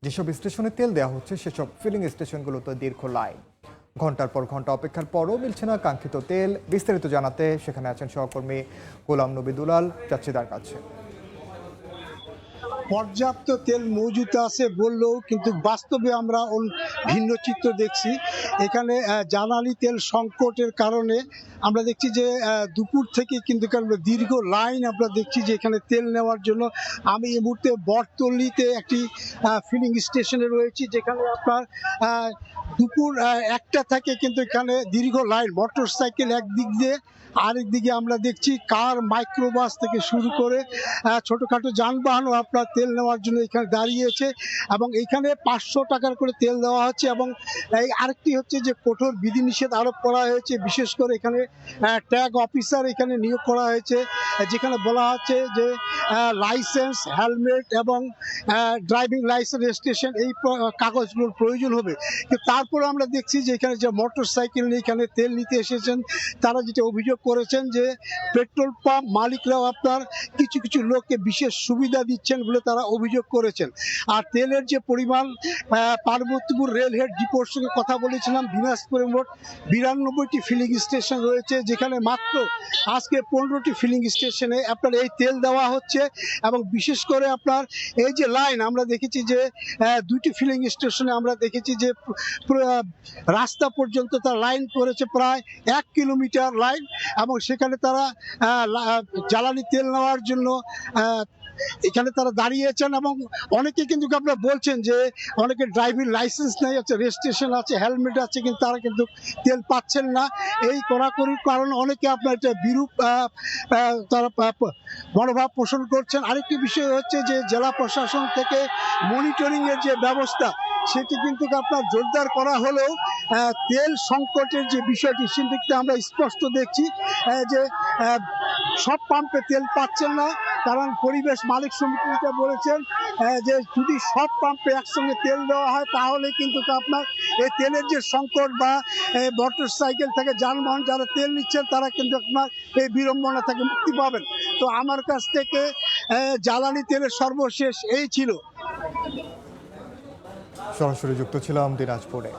যেসব স্টেশনে তেল দেওয়া হচ্ছে সেসব ফিলিং স্টেশনগুলোতে দীর্ঘ লাইন। ঘন্টার পর ঘন্টা অপেক্ষার পরও মিলছে না কাঙ্ক্ষিত তেল। বিস্তারিত জানাতে সেখানে আছেন সহকর্মী গোলাম নবী দুলাল। যাচ্ছি তার কাছে। পর্যাপ্ত তেল মজুত আছে বললেও কিন্তু বাস্তবে আমরা ভিন্ন চিত্র দেখছি। এখানে জ্বালানি তেল সংকটের কারণে আমরা দেখছি যে দুপুর থেকে কিন্তু দীর্ঘ লাইন আমরা দেখছি যে এখানে তেল নেওয়ার জন্য। আমি এই মুহূর্তে বটতলিতে একটি ফিলিং স্টেশনে রয়েছি, যেখানে আপনার দুপুর 1টা থেকে কিন্তু এখানে দীর্ঘ লাইন। মোটর সাইকেল একদিক দিয়ে, আরেক দিকে আমরা দেখছি কার, মাইক্রোবাস থেকে শুরু করে ছোটখাটো যানবাহনও আপনার তেল নেওয়ার জন্য এখানে দাঁড়িয়েছে। এবং এখানে 500 টাকার করে তেল দেওয়া হচ্ছে। এবং এই আরেকটি হচ্ছে যে কঠোর বিধিনিষেধ আরোপ করা হয়েছে, বিশেষ করে এখানে ট্যাগ অফিসার এখানে নিয়োগ করা হয়েছে, যেখানে বলা হচ্ছে যে লাইসেন্স, হেলমেট এবং ড্রাইভিং লাইসেন্স, রেজিস্ট্রেশন এই কাগজগুলোর প্রয়োজন হবে। কিন্তু তারপরে আমরা দেখছি যে এখানে যে মোটর সাইকেল নিয়ে এখানে তেল নিতে এসেছেন, তারা যেটা অভিযোগ করেছেন যে পেট্রোল পাম্প মালিকরাও আপনার কিছু কিছু লোককে বিশেষ সুবিধা দিচ্ছেন বলে তারা অভিযোগ করেছেন। আর তেলের যে পরিমাণ, পার্বতীপুর রেলহেড ডিপোর সঙ্গে কথা বলেছিলাম, দিনাজপুরে মোট 92টি ফিলিং স্টেশন রয়েছে, যেখানে মাত্র আজকে 15টি ফিলিং স্টেশনে আপনার এই তেল দেওয়া হচ্ছে। এবং বিশেষ করে আপনার এই যে লাইন আমরা দেখেছি যে 2টি ফিলিং স্টেশনে আমরা দেখেছি যে রাস্তা পর্যন্ত তার লাইন করেছে প্রায় 1 কিলোমিটার লাইন। এবং সেখানে তারা জ্বালানি তেল নেওয়ার জন্য এখানে তারা দাঁড়িয়েছেন। এবং অনেকে কিন্তু আপনারা বলছেন যে অনেকে ড্রাইভিং লাইসেন্স নেই, আছে, রেজিস্ট্রেশন আছে, হেলমেট আছে, কিন্তু তারা কিন্তু তেল পাচ্ছেন না। এই কড়াকড়ির কারণে অনেকে আপনার একটা বিরূপ তারা মনোভাব পোষণ করছেন। আরেকটি বিষয় হচ্ছে যে জেলা প্রশাসন থেকে মনিটরিং এর যে ব্যবস্থা, সেটি কিন্তু আপনার জোরদার করা হলেও তেল সংকটের যে বিষয়টি সেটিতে আমরা স্পষ্ট দেখছি যে সব পাম্পে তেল পাচ্ছেন না। কারণ পরিবেশ মালিক সমিতিটা বলেছেন যে যদি সব পাম্পে একসঙ্গে তেল দেওয়া হয় তাহলে কিন্তু আপনার এই তেলের যে সংকট বা মোটর সাইকেল থেকে যানবাহন যারা তেল নিচ্ছেন তারা কিন্তু আপনার এই বিড়ম্বনা থেকে মুক্তি পাবেন। তো আমার কাছ থেকে জ্বালানি তেলের সর্বশেষ এই ছিল। সরাসরি যুক্ত ছিলাম দিনাজপুরে।